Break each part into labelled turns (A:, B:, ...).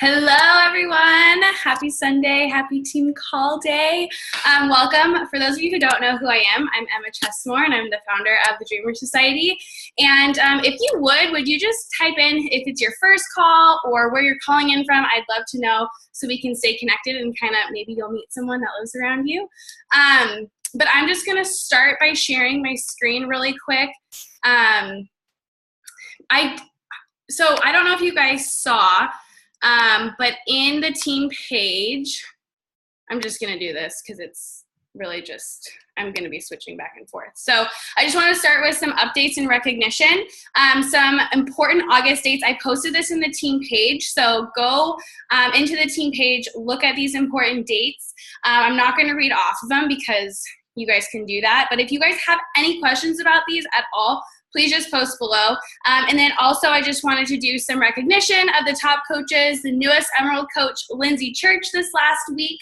A: Hello, everyone. Happy Sunday. Happy Team Call Day. Welcome. For those of you who don't know who I am, I'm Emma Chesmore, and I'm the founder of the Dreamer Society. And if you would you just type in if it's your first call or where you're calling in from? I'd love to know so we can stay connected and kind of maybe you'll meet someone that lives around you. But I'm just going to start by sharing my screen really quick. So I don't know if you guys saw, but in the team page, I'm just going to do this because it's really just, I'm going to be switching back and forth. So I just want to start with some updates and recognition. Some important August dates. I posted this in the team page. So go into the team page, look at these important dates. I'm not going to read off of them because you guys can do that. But if you guys have any questions about these at all, please just post below. And then also I just wanted to do some recognition of the top coaches, the newest Emerald coach, Lindsay Church, this last week.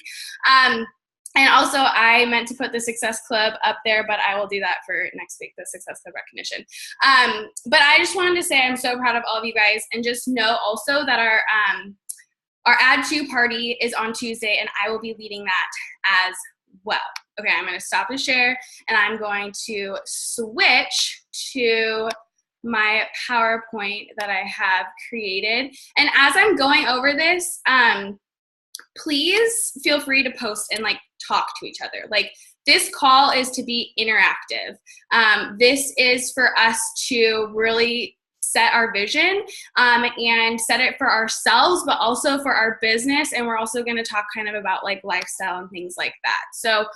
A: And also I meant to put the Success Club up there, but I will do that for next week, the Success Club recognition. But I just wanted to say I'm so proud of all of you guys, and just know also that our Add To party is on Tuesday, and I will be leading that as well. Okay, I'm going to stop the share, and I'm going to switch to my PowerPoint that I have created. And as I'm going over this, please feel free to post and talk to each other. This call is to be interactive. This is for us to really set our vision and set it for ourselves, but also for our business. And we're also going to talk kind of about lifestyle and things like that. So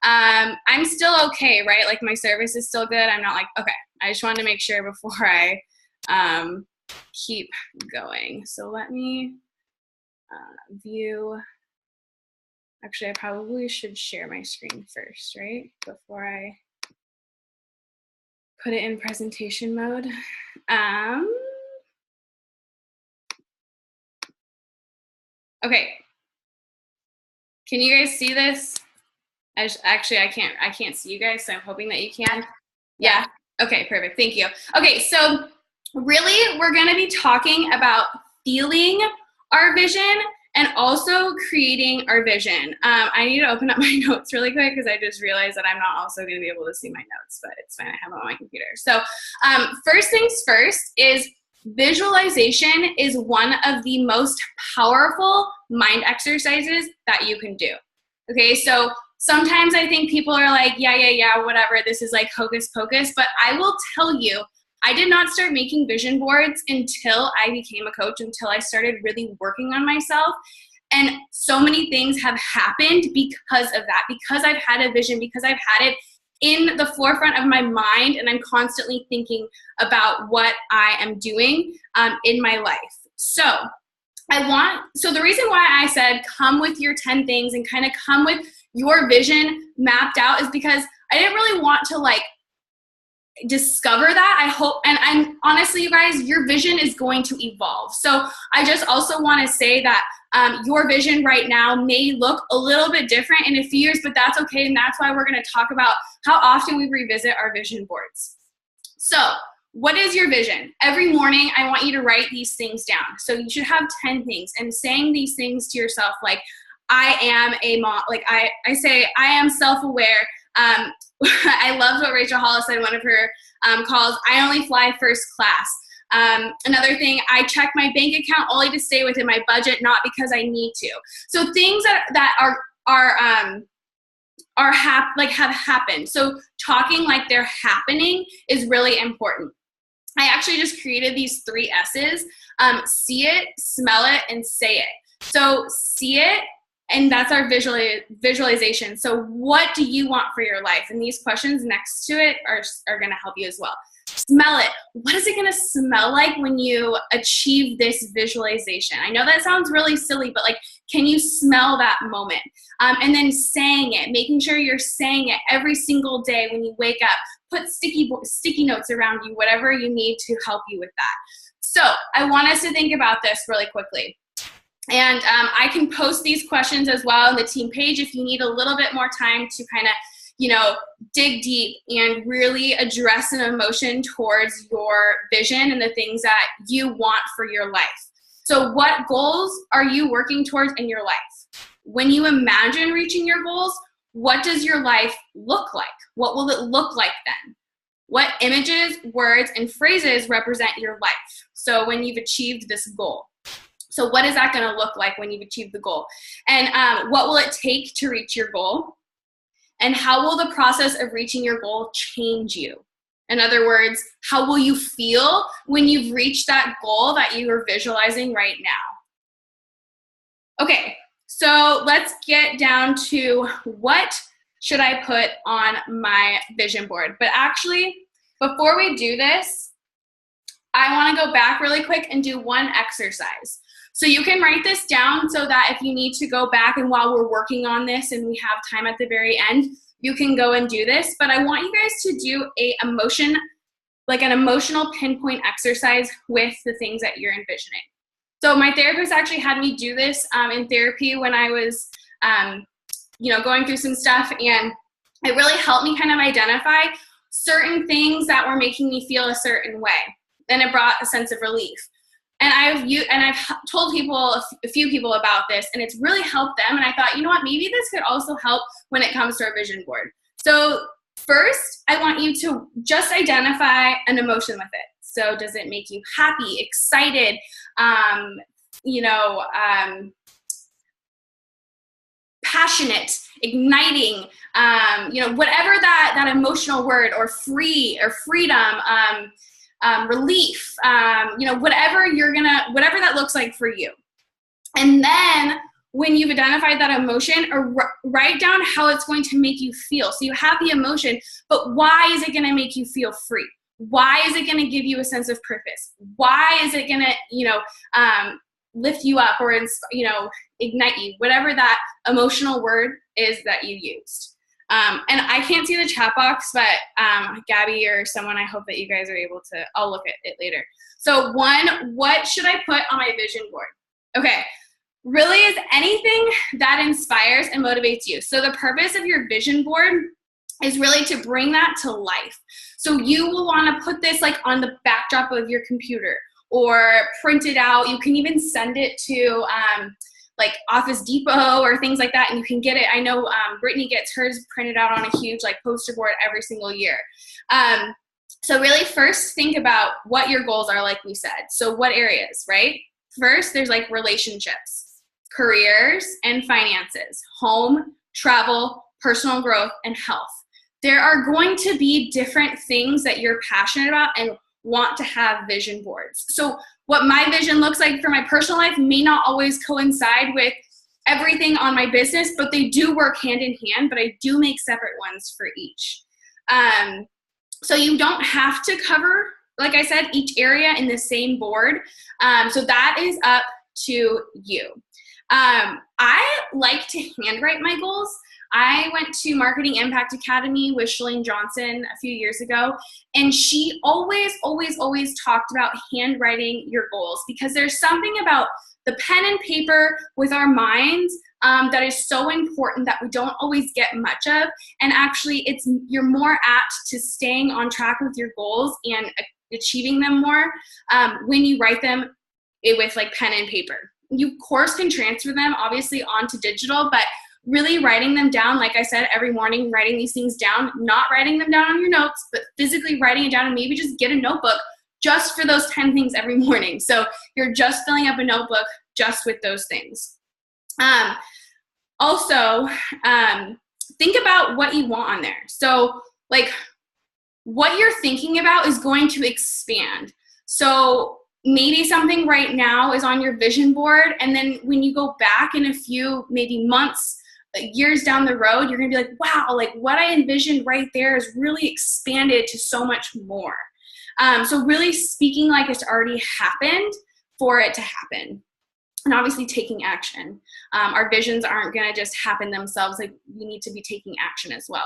A: I'm still okay, right? My service is still good. I'm not okay. I just wanted to make sure before I keep going. So let me view. Actually, I probably should share my screen first, right? Before I put it in presentation mode. Okay. Can you guys see this? Actually, I can't see you guys, so I'm hoping that you can. Yeah. Okay, perfect. Thank you. Okay, so really we're going to be talking about feeling our vision and also creating our vision. I need to open up my notes really quick because I just realized that I'm not also going to be able to see my notes, but it's fine. I have them on my computer. So first things first is visualization is one of the most powerful mind exercises that you can do. Okay, so sometimes I think people are yeah, whatever, this is hocus pocus, but I will tell you, I did not start making vision boards until I became a coach, until I started really working on myself. And so many things have happened because of that, because I've had a vision, because I've had it in the forefront of my mind, and I'm constantly thinking about what I am doing in my life. So the reason why I said come with your 10 things and kind of come with your vision mapped out is because I didn't really want to discover that. I hope, and I'm honestly, you guys, your vision is going to evolve. So I just also want to say that your vision right now may look a little bit different in a few years, but that's okay. And that's why we're going to talk about how often we revisit our vision boards. So what is your vision? Every morning, I want you to write these things down. So you should have 10 things, and saying these things to yourself, I am a mom, I say, I am self-aware. I loved what Rachel Hollis said in one of her calls, I only fly first class. Another thing, I check my bank account only to stay within my budget, not because I need to. So things that have happened. So talking like they're happening is really important. I actually just created these 3 S's, see it, smell it, and say it. So see it, and that's our visualization. So what do you want for your life? And these questions next to it are going to help you as well. Smell it. What is it going to smell like when you achieve this visualization? I know that sounds really silly, but can you smell that moment? And then saying it, making sure you're saying it every single day when you wake up. Put sticky notes around you, whatever you need to help you with that. So I want us to think about this really quickly. And I can post these questions as well on the team page if you need a little bit more time to kind of, dig deep and really address an emotion towards your vision and the things that you want for your life. So what goals are you working towards in your life? When you imagine reaching your goals, what does your life look like? What will it look like then? What images, words, and phrases represent your life? So when you've achieved this goal. So what is that going to look like when you've achieved the goal? And what will it take to reach your goal? And how will the process of reaching your goal change you? In other words, how will you feel when you've reached that goal that you are visualizing right now? Okay, so let's get down to what should I put on my vision board. But actually, before we do this, I want to go back really quick and do one exercise. So you can write this down so that if you need to go back and while we're working on this and we have time at the very end, you can go and do this. But I want you guys to do an emotional pinpoint exercise with the things that you're envisioning. So my therapist actually had me do this in therapy when I was going through some stuff, and it really helped me kind of identify certain things that were making me feel a certain way. Then it brought a sense of relief. And I've told a few people about this, and it's really helped them. And I thought, you know what, maybe this could also help when it comes to our vision board. So first, I want you to just identify an emotion with it. So does it make you happy, excited, passionate, igniting, whatever that emotional word, or free, or freedom, relief, whatever that looks like for you. And then when you've identified that emotion, write down how it's going to make you feel. So you have the emotion, but why is it going to make you feel free? Why is it going to give you a sense of purpose? Why is it going to, lift you up or, ignite you? Whatever that emotional word is that you used. And I can't see the chat box, but Gabby or someone, I hope that you guys are able to, I'll look at it later. So one, what should I put on my vision board? Okay, really is anything that inspires and motivates you. So the purpose of your vision board is really to bring that to life. So you will want to put this on the backdrop of your computer or print it out. You can even send it to Office Depot or things like that, and you can get it. I know Brittany gets hers printed out on a huge poster board every single year. So really first think about what your goals are, like we said. So what areas, right? First, there's relationships, careers and finances, home, travel, personal growth, and health. There are going to be different things that you're passionate about and want to have vision boards. So what my vision looks like for my personal life may not always coincide with everything on my business, but they do work hand in hand, but I do make separate ones for each. So you don't have to cover, like I said, each area in the same board. So that is up to you. I like to handwrite my goals. I went to Marketing Impact Academy with Shalene Johnson a few years ago, and she always talked about handwriting your goals, because there's something about the pen and paper with our minds that is so important that we don't always get much of. And actually, you're more apt to staying on track with your goals and achieving them more when you write them with pen and paper. You, of course, can transfer them obviously onto digital, but really writing them down, like I said, every morning, writing these things down, not writing them down on your notes, but physically writing it down, and maybe just get a notebook just for those 10 things every morning. So you're just filling up a notebook just with those things. Also, think about what you want on there. So what you're thinking about is going to expand. So maybe something right now is on your vision board, and then when you go back in a few, maybe months, years down the road, you're gonna be like, wow, what I envisioned right there is really expanded to so much more. So really speaking like it's already happened for it to happen. And obviously taking action. Our visions aren't gonna just happen themselves. We need to be taking action as well.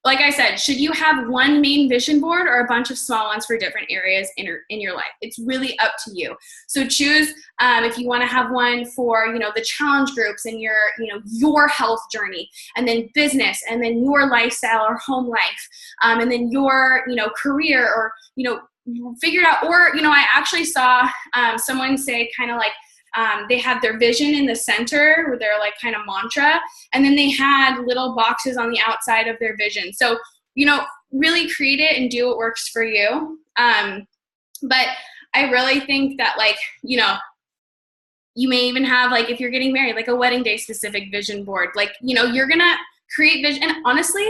A: Like I said, should you have one main vision board or a bunch of small ones for different areas in your life? It's really up to you. So choose if you want to have one for the challenge groups and your health journey, and then business, and then your lifestyle or home life, and then your career, or figure it out. Or I actually saw someone say kind of They had their vision in the center with their like kind of mantra, and then they had little boxes on the outside of their vision. So, you know, really create it and do what works for you. But I really think that, like, you know, you may even have, like, if you're getting married, like a wedding day specific vision board. Like, you know, you're gonna create vision. And honestly,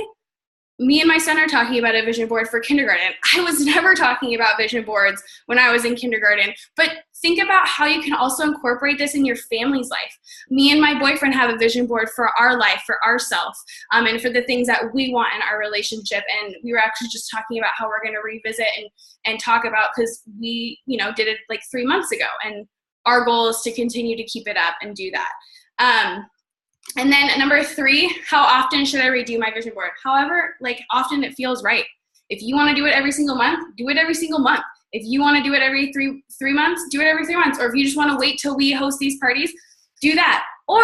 A: me and my son are talking about a vision board for kindergarten. I was never talking about vision boards when I was in kindergarten. But think about how you can also incorporate this in your family's life. Me and my boyfriend have a vision board for our life, for ourselves, and for the things that we want in our relationship. And we were actually just talking about how we're going to revisit and talk about, because we, you know, did it like 3 months ago. And our goal is to continue to keep it up and do that. And then number 3, how often should I redo my vision board? However, like, often it feels right. If you want to do it every single month, do it every single month. If you want to do it every three months, do it every 3 months. Or if you just want to wait till we host these parties, do that. Or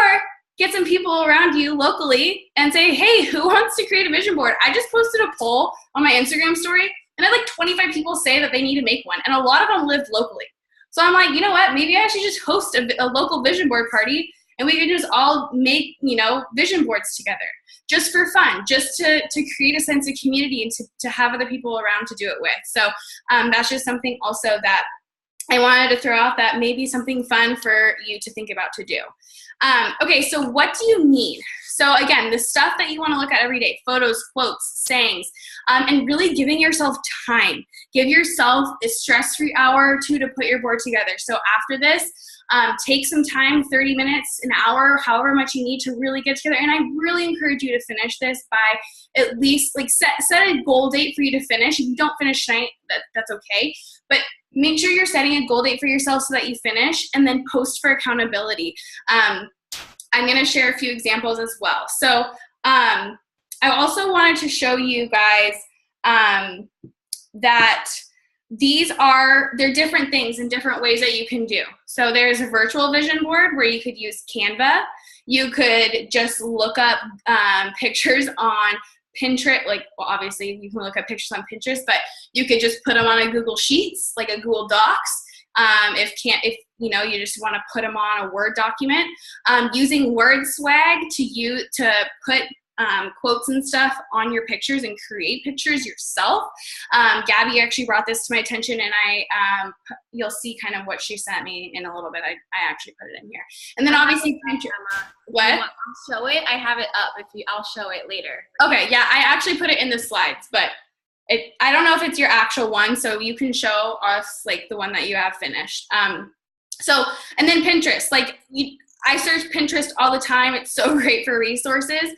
A: get some people around you locally and say, hey, who wants to create a vision board? I just posted a poll on my Instagram story, and I had like 25 people say that they need to make one. And a lot of them lived locally. So I'm like, you know what? Maybe I should just host a local vision board party, and we can just all make, you know, vision boards together, just for fun, just to create a sense of community and to have other people around to do it with. So that's just something also that I wanted to throw out, that maybe something fun for you to think about to do. Okay, so what do you need? So again, the stuff that you want to look at every day: photos, quotes, sayings, and really giving yourself time. Give yourself a stress-free hour or two to put your board together. So after this, take some time, 30 minutes, an hour, however much you need to really get together. And I really encourage you to finish this by at least, like, set a goal date for you to finish. If you don't finish tonight, that's okay. But make sure you're setting a goal date for yourself so that you finish, and then post for accountability. I'm going to share a few examples as well. So I also wanted to show you guys that they're different things and different ways that you can do. So there's a virtual vision board where you could use Canva. You could just look up pictures on Pinterest. Like, well, obviously you can look up pictures on Pinterest, but you could just put them on a Google Sheets, like a Google Docs. If you know, you just want to put them on a Word document, using WordSwag to put quotes and stuff on your pictures and create pictures yourself. Gabby actually brought this to my attention, and you'll see kind of what she sent me in a little bit. I actually put it in here. And then obviously Pinterest. What?
B: I'll show it. I have it up. I'll show it later.
A: Okay, yeah, I actually put it in the slides, but I don't know if it's your actual one, so you can show us like the one that you have finished. And then Pinterest, like, I search Pinterest all the time. It's so great for resources.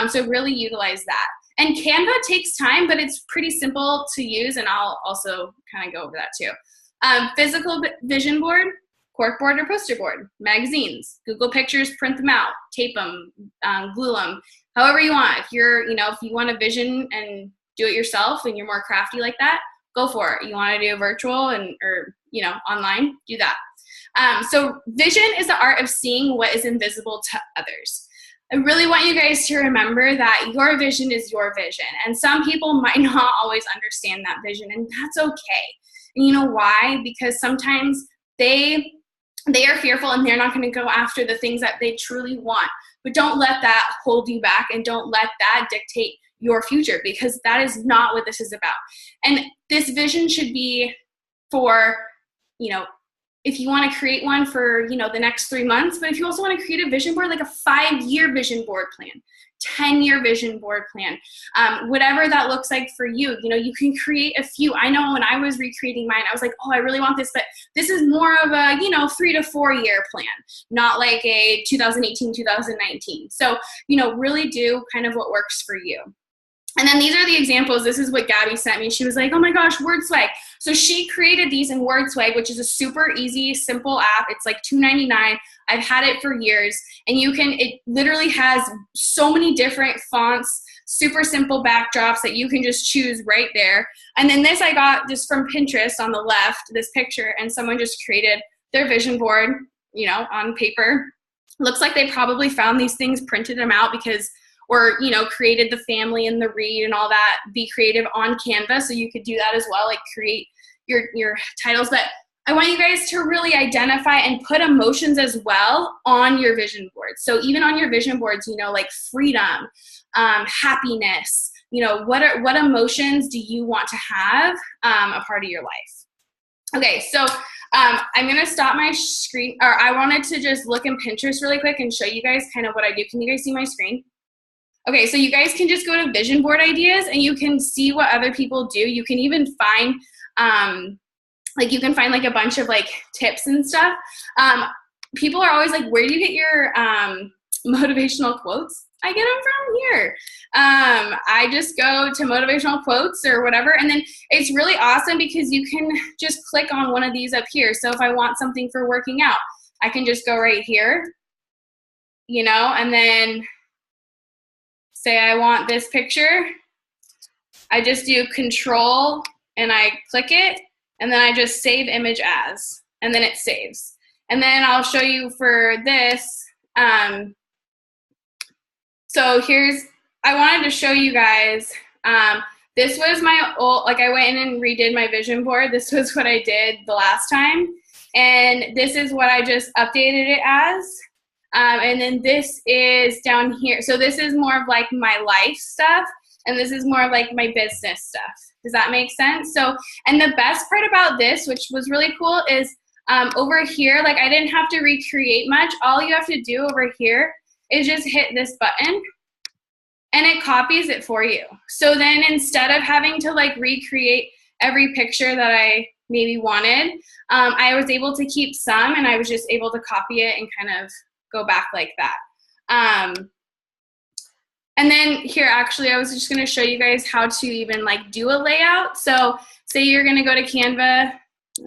A: So really utilize that. And Canva takes time, but it's pretty simple to use, and I'll also kind of go over that too. Physical vision board, corkboard or poster board, magazines, Google Pictures, print them out, tape them, glue them, however you want. If you want a vision and do it yourself and you're more crafty like that, go for it. You want to do virtual or online, do that. So vision is the art of seeing what is invisible to others. I really want you guys to remember that your vision is your vision. And some people might not always understand that vision, and that's okay. And you know why? Because sometimes they are fearful and they're not going to go after the things that they truly want. But don't let that hold you back, and don't let that dictate your future, because that is not what this is about. And this vision should be for, if you want to create one for, the next 3 months, but if you also want to create a vision board, like a 5-year vision board plan, 10-year vision board plan, whatever that looks like for you, you can create a few. I know when I was recreating mine, I was like, oh, I really want this, but this is more of a, 3 to 4 year plan, not like a 2018, 2019. So, really do kind of what works for you. And then these are the examples. This is what Gabby sent me. She was like, oh my gosh, WordSwag. So she created these in WordSwag, which is a super easy, simple app. It's like $2.99. I've had it for years. And it literally has so many different fonts, super simple backdrops that you can just choose right there. And then this I got just from Pinterest on the left, this picture, and someone just created their vision board, on paper. Looks like they probably found these things, printed them out created the family and the read and all that. Be creative on Canva, so you could do that as well, like create your titles. But I want you guys to really identify and put emotions as well on your vision board. So even on your vision boards, you know, like freedom, happiness, you know, what emotions do you want to have a part of your life? Okay, so I'm gonna stop my screen, or I wanted to just look in Pinterest really quick and show you guys kind of what I do. Can you guys see my screen? Okay, so you guys can just go to vision board ideas and you can see what other people do. You can even find, you can find like a bunch of like tips and stuff. People are always like, where do you get your motivational quotes? I get them from here. I just go to motivational quotes or whatever, and then it's really awesome because you can just click on one of these up here. So if I want something for working out, I can just go right here, you know, and then say I want this picture. I just do control and I click it, and then I just save image as, and then it saves. And then I'll show you for this. So I wanted to show you guys, this was my old, like I went in and redid my vision board. This was what I did the last time. And this is what I just updated it as. And then this is down here. So this is more of like my life stuff. And this is more of like my business stuff. Does that make sense? So, and the best part about this, which was really cool, is over here, like I didn't have to recreate much. All you have to do over here is just hit this button and it copies it for you. So then instead of having to like recreate every picture that I maybe wanted, I was able to keep some, and I was just able to copy it and kind of go back like that. And then here, actually, I was just gonna show you guys how to even like do a layout. So say you're gonna go to Canva,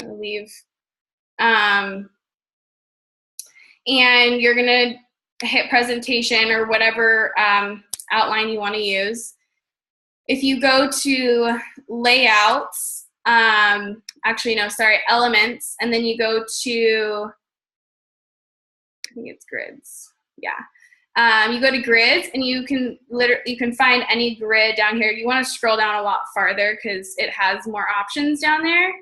A: I'll leave, and you're gonna hit presentation or whatever outline you wanna use. If you go to layouts, actually, no, sorry, elements, and then you go to, I think it's grids, yeah. You go to grids, and you can find any grid down here. You want to scroll down a lot farther because it has more options down there.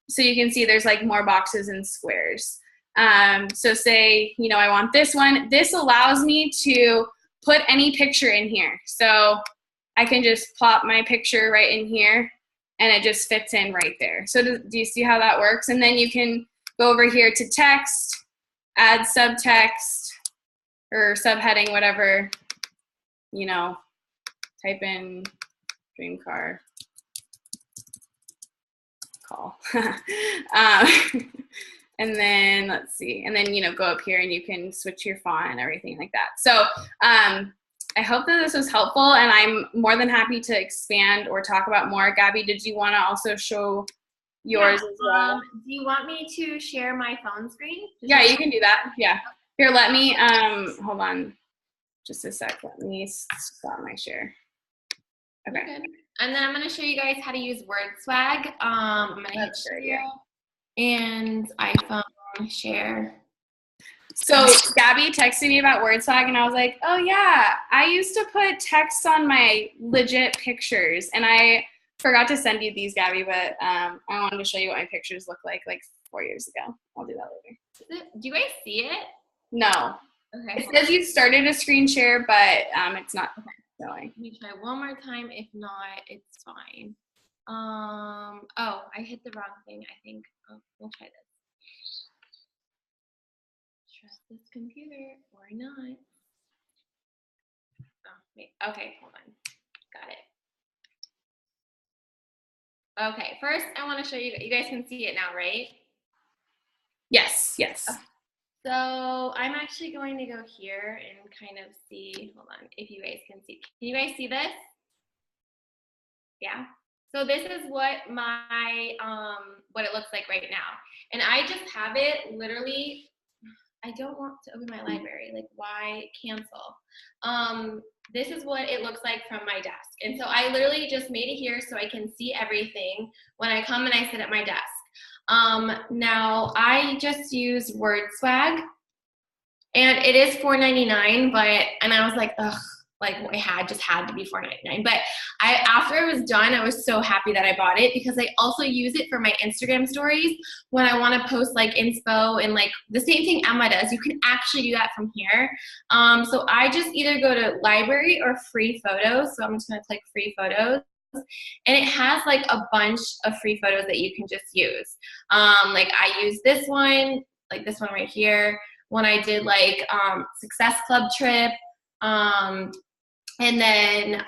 A: So you can see there's like more boxes and squares. So say, you know, I want this one. This allows me to put any picture in here. So I can just plop my picture right in here, and it just fits in right there. So do you see how that works? And then you can go over here to text, add subtext, or subheading, whatever, you know, type in dream car call. And then let's see, and then, you know, go up here and you can switch your font and everything like that. So I hope that this was helpful, and I'm more than happy to expand or talk about more. Gabby, did you want to also show yours as well?
B: Do you want me to share my phone screen?
A: Yeah, you can do that. Yeah. Here, let me, hold on just a sec. Let me stop my share. Okay.
B: Okay. And then I'm going to show you guys how to use WordSwag. I'm going to hit share and iPhone share.
A: So Gabby texted me about WordSwag, and I was like, oh yeah, I used to put text on my legit pictures, and I forgot to send you these, Gabby, but I wanted to show you what my pictures look like 4 years ago. I'll do that later.
B: Do you guys see it?
A: No.
B: Okay.
A: It says you started a screen share, but it's not showing.
B: Let me try one more time. If not, it's fine. Oh, I hit the wrong thing, I think. Oh, we'll try this. Trust this computer or not. Oh, wait. Okay, hold on. Got it. Okay, first I want to show you. You guys can see it now, right?
A: Yes, yes.
B: Okay. So I'm actually going to go here and kind of see, hold on, if you guys can see. Can you guys see this? Yeah. So this is what my, what it looks like right now. And I just have it literally, I don't want to open my library, like why cancel? This is what it looks like from my desk. And so I literally just made it here so I can see everything when I come and I sit at my desk. Now I just use WordSwag, and it is $4.99, and I was like, ugh, like what I had just had to be $4.99. But after I was done, I was so happy that I bought it because I also use it for my Instagram stories when I want to post like inspo and like the same thing Emma does. You can actually do that from here. So I just either go to library or free photos. So I'm just going to click free photos. And it has like a bunch of free photos that you can just use. Like I use this one, like this one right here, when I did like Success Club trip. And then,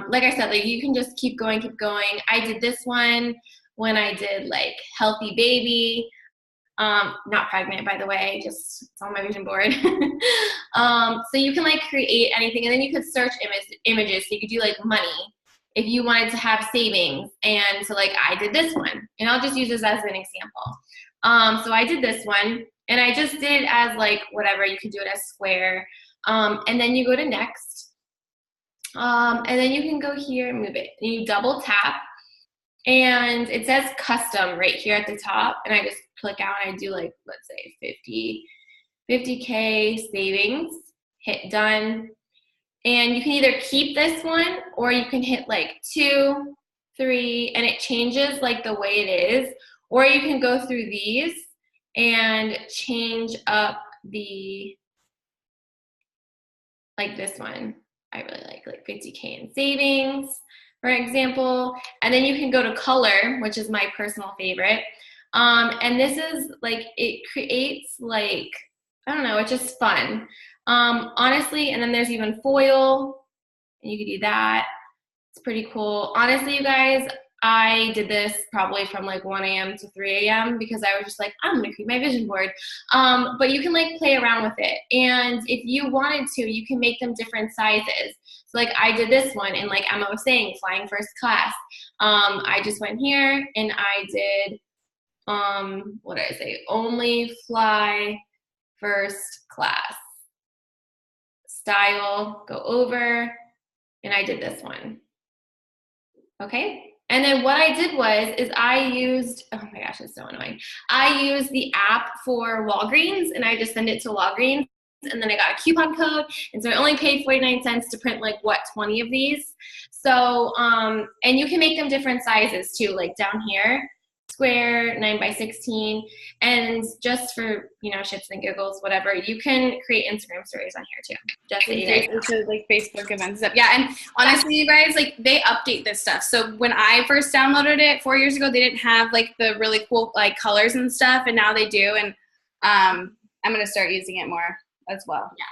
B: like I said, like you can just keep going. I did this one when I did like healthy baby, not pregnant, by the way, just it's on my vision board. So you can like create anything, and then you could search images. So you could do like money if you wanted to have savings. And so like I did this one, and I'll just use this as an example. So I did this one, and I just did it as like whatever. You could do it as square. And then you go to next. And then you can go here and move it. And you double tap, and it says custom right here at the top. And I just click out and I do like, let's say 50K savings, hit done. And you can either keep this one or you can hit like 2, 3, and it changes like the way it is. Or you can go through these and change up the, like this one. I really like 50K in savings, for example. And then you can go to color, which is my personal favorite. And this is like, it creates like, I don't know, it's just fun. Honestly, and then there's even foil, and you could do that. It's pretty cool. Honestly, you guys, I did this probably from like 1 a.m. to 3 a.m. because I was just like, I'm gonna create my vision board. But you can like play around with it. And if you wanted to, you can make them different sizes. So like I did this one, and like Emma was saying, flying first class. I just went here and I did, what did I say? Only fly first class. Style, go over, and I did this one. Okay. And then what I did is I used, oh my gosh, it's so annoying. I used the app for Walgreens, and I just sent it to Walgreens, and then I got a coupon code. And so I only paid 49 cents to print like, what, 20 of these. So, and you can make them different sizes too, like down here, square, 9x16. And just for, you know, shits and giggles, whatever, you can create Instagram stories on here too. Just so you guys know.
A: So like Facebook events and stuff. Yeah, and honestly, you guys, like they update this stuff. So when I first downloaded it 4 years ago, they didn't have like the really cool like colors and stuff, and now they do. And I'm gonna start using it more as well.
B: Yeah.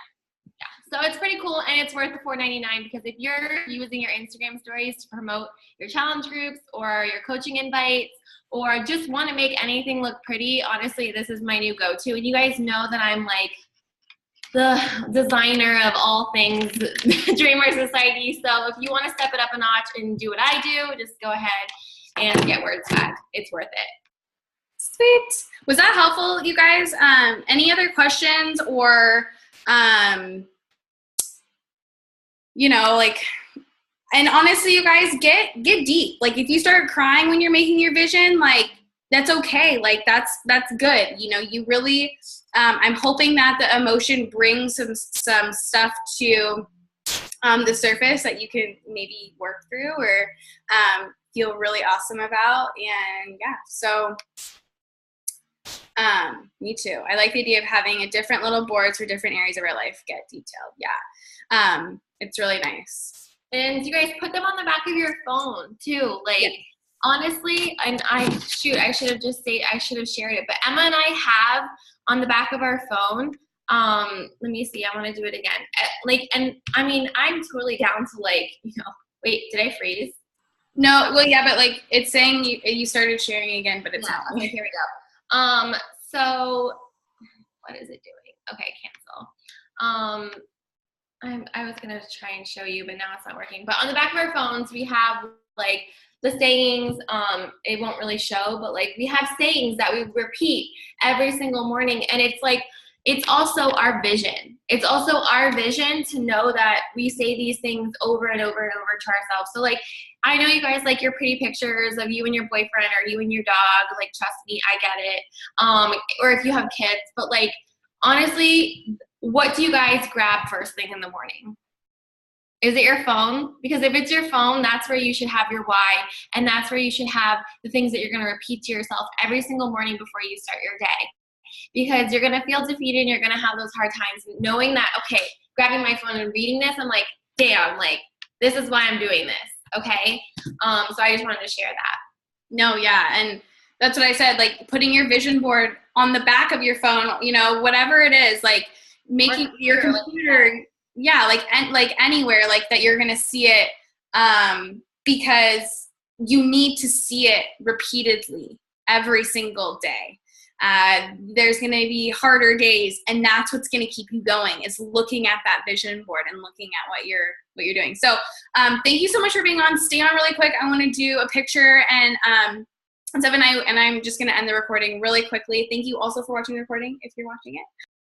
B: So it's pretty cool, and it's worth the $4.99 because if you're using your Instagram stories to promote your challenge groups or your coaching invites, or just want to make anything look pretty, honestly, this is my new go-to. And you guys know that I'm like the designer of all things Dreamer Society. So if you want to step it up a notch and do what I do, just go ahead and get WordSwag. It's worth it.
A: Sweet. Was that helpful, you guys? Any other questions or, you know, like, and honestly, you guys, get deep. Like if you start crying when you're making your vision, like that's okay. Like that's good. You know, you really, I'm hoping that the emotion brings some stuff to the surface that you can maybe work through or feel really awesome about. And yeah, so me too. I like the idea of having a different little boards for different areas of our life get detailed. Yeah. It's really nice.
B: And you guys put them on the back of your phone too. Like honestly, and I should have shared it, but Emma and I have on the back of our phone. Let me see. I want to do it again. Like, and I mean, I'm totally down to like, you know, wait, did I freeze?
A: No, well, yeah, but like it's saying you started sharing again, but it's not.
B: Okay, here we go. So what is it doing? Okay, cancel. I was gonna try and show you, but now it's not working. But on the back of our phones, we have like the sayings. It won't really show, but like we have sayings that we repeat every single morning, and it's like it's also our vision. It's also our vision to know that we say these things over and over and over to ourselves. So like I know you guys like your pretty pictures of you and your boyfriend or you and your dog. Like trust me, I get it. Or if you have kids, but like honestly, what do you guys grab first thing in the morning? Is it your phone? Because if it's your phone, that's where you should have your why, and that's where you should have the things that you're going to repeat to yourself every single morning before you start your day. Because you're going to feel defeated and you're going to have those hard times knowing that, okay, grabbing my phone and reading this, I'm like, damn, like, this is why I'm doing this, okay? So I just wanted to share that.
A: No, yeah, and that's what I said, like putting your vision board on the back of your phone, you know, whatever it is, like making your computer, yeah, like anywhere, like that you're gonna see it, because you need to see it repeatedly every single day. There's going to be harder days, and that's what's going to keep you going, is looking at that vision board and looking at what you're doing. So thank you so much for being on. Stay on really quick. I want to do a picture, and I'm just going to end the recording really quickly. Thank you also for watching the recording if you're watching it.